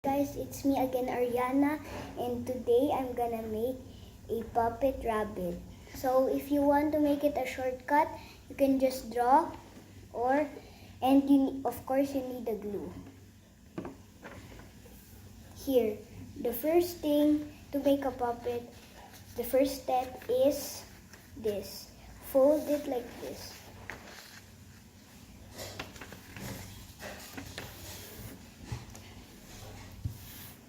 Guys, it's me again, Ariana, and today I'm gonna make a puppet rabbit. So if you want to make it a shortcut, you can just draw, and of course you need the glue. Here, the first thing to make a puppet, the first step is this. Fold it like this.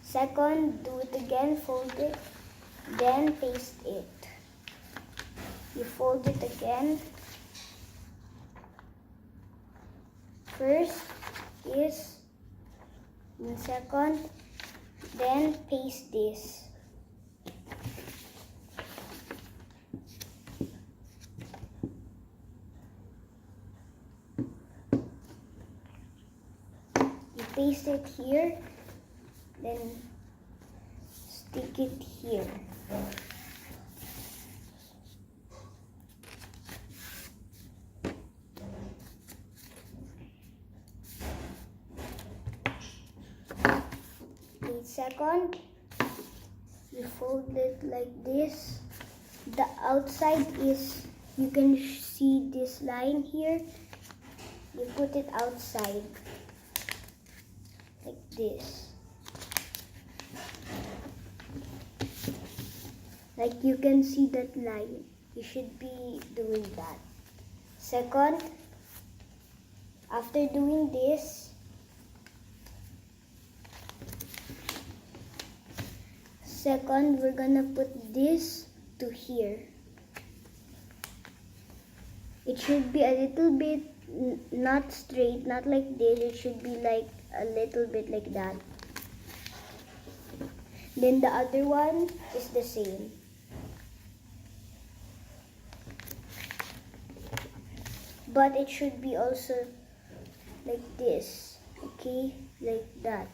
Second, do it again, fold it, then paste it. You fold it again. First is, and second, then paste this. You paste it here, then stick it here. Wait second, you fold it like this. The outside is, you can see this line here. You put it outside like this. Like you can see that line. You should be doing that. Second, after doing this, we're gonna put this to here. It should be a little bit not straight, not like this. It should be like a little bit like that. Then the other one is the same. But it should be also like this, okay, like that.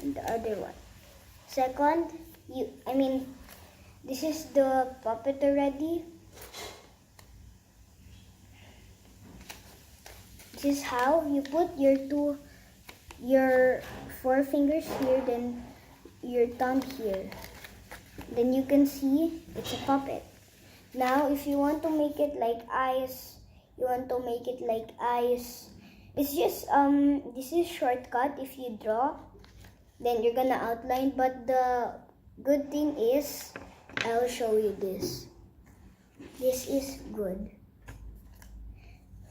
And the other one. Second, this is the puppet already. This is how you put your four fingers here, then your thumb here. Then you can see it's a puppet. Now, if you want to make it like eyes, it's just this is shortcut. If you draw, then you're gonna outline, but the good thing is I'll show you this. This is good.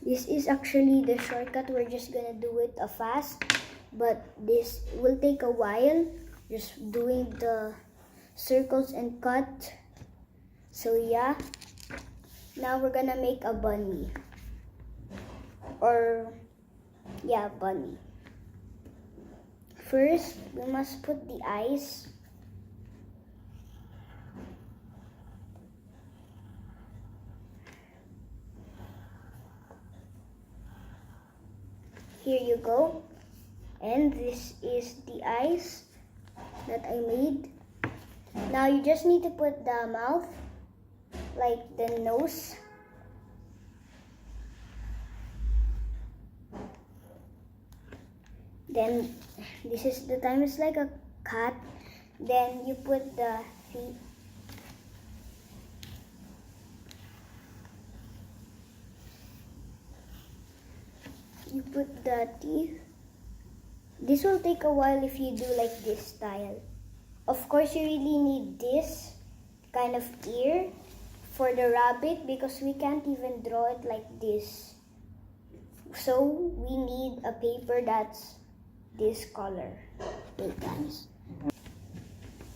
This is actually the shortcut. We're just gonna do it fast, but this will take a while, just doing the circles and cut. So yeah, now we're gonna make a bunny. Bunny. First, we must put the eyes. Here you go. And this is the eyes that I made. Now you just need to put the mouth, like the nose. Then this is the time, it's like a cat. Then you put the feet. You put the teeth. This will take a while if you do like this style. Of course, you really need this kind of ear for the rabbit because we can't even draw it like this. So we need a paper that's this color. Wait guys.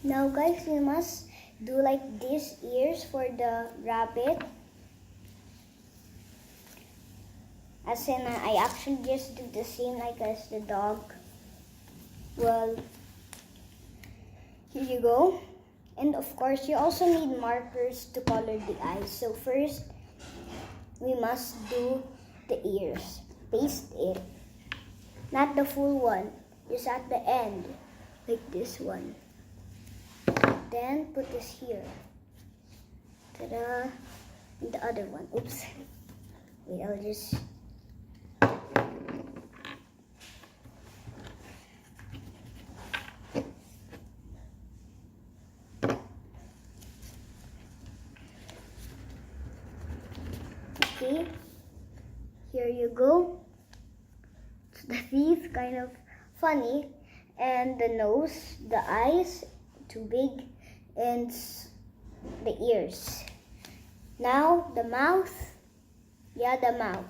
Now guys, we must do like these ears for the rabbit. As in, I actually just do the same like as the dog. Well, here you go. And of course, you also need markers to color the eyes. So first, we must do the ears. Paste it. Not the full one, just at the end, like this one. Then put this here. Ta-da! And the other one. Oops. Wait, I'll just kind of funny, and the nose, the eyes too big, and the ears. Now the mouth. Yeah, the mouth.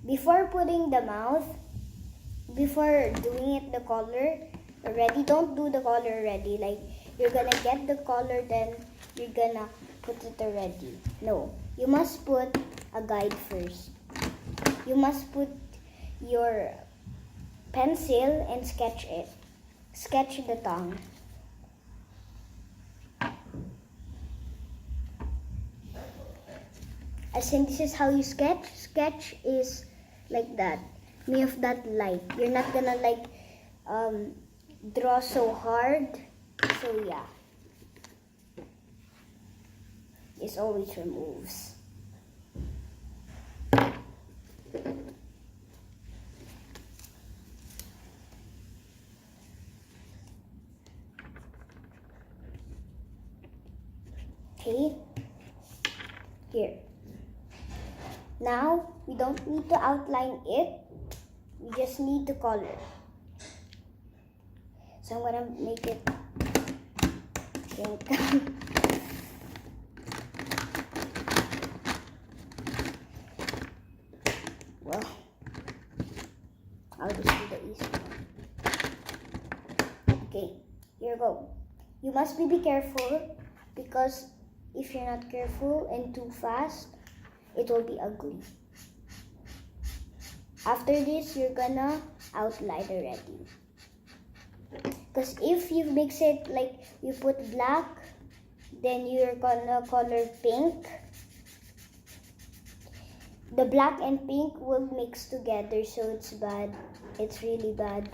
Before putting the mouth, before doing it the color already, don't do the color already. Like, you're gonna get the color, then you're gonna put it already. No, you must put a guide first. You must put your pencil and sketch it. Sketch the tongue. As in, this is how you sketch. Sketch is like that. Me of that light. You're not gonna like draw so hard. So yeah. This always removes. Okay. Here. Now, we don't need to outline it. We just need to color. So I'm gonna make it pink. Well, I'll just do the easy one. Okay, here we go. You must be careful, because if you're not careful and too fast, it will be ugly. After this, you're gonna outline already. Because if you mix it, like you put black, then you're gonna color pink. The black and pink will mix together, so it's bad. It's really bad.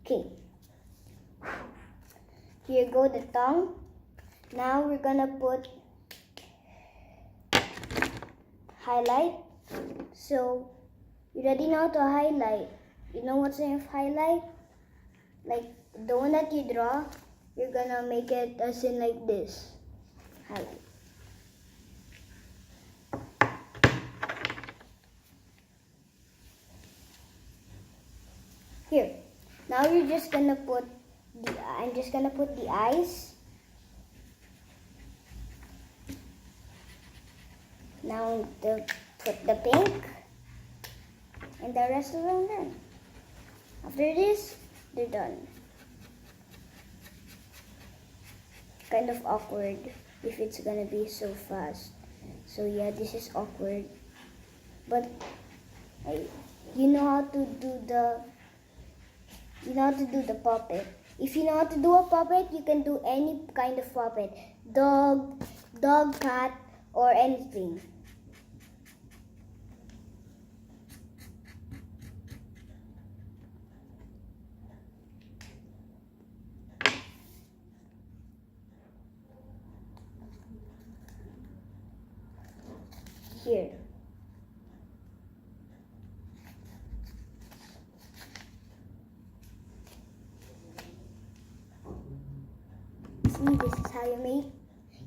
Okay. Here go the tongue. Now we're gonna put highlight. So you already know how to highlight. You know what's in highlight? Like the one that you draw, you're gonna make it as in like this. Highlight. Here. Now you're just gonna put I'm just gonna put the eyes. Now put the pink, and the rest of them done. After this, they're done. Kind of awkward if it's gonna be so fast. So yeah, this is awkward. But you know how to do the puppet. If you know how to do a puppet, you can do any kind of puppet. Dog, cat, or anything. Here. See,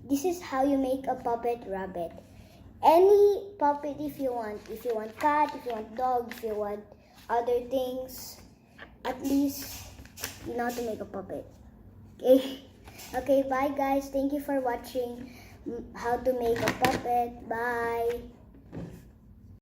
this is how you make a puppet rabbit. Any puppet if you want. If you want cat, if you want dog, if you want other things, at least you know how to make a puppet. Okay? Okay, bye guys. Thank you for watching how to make a puppet. Bye.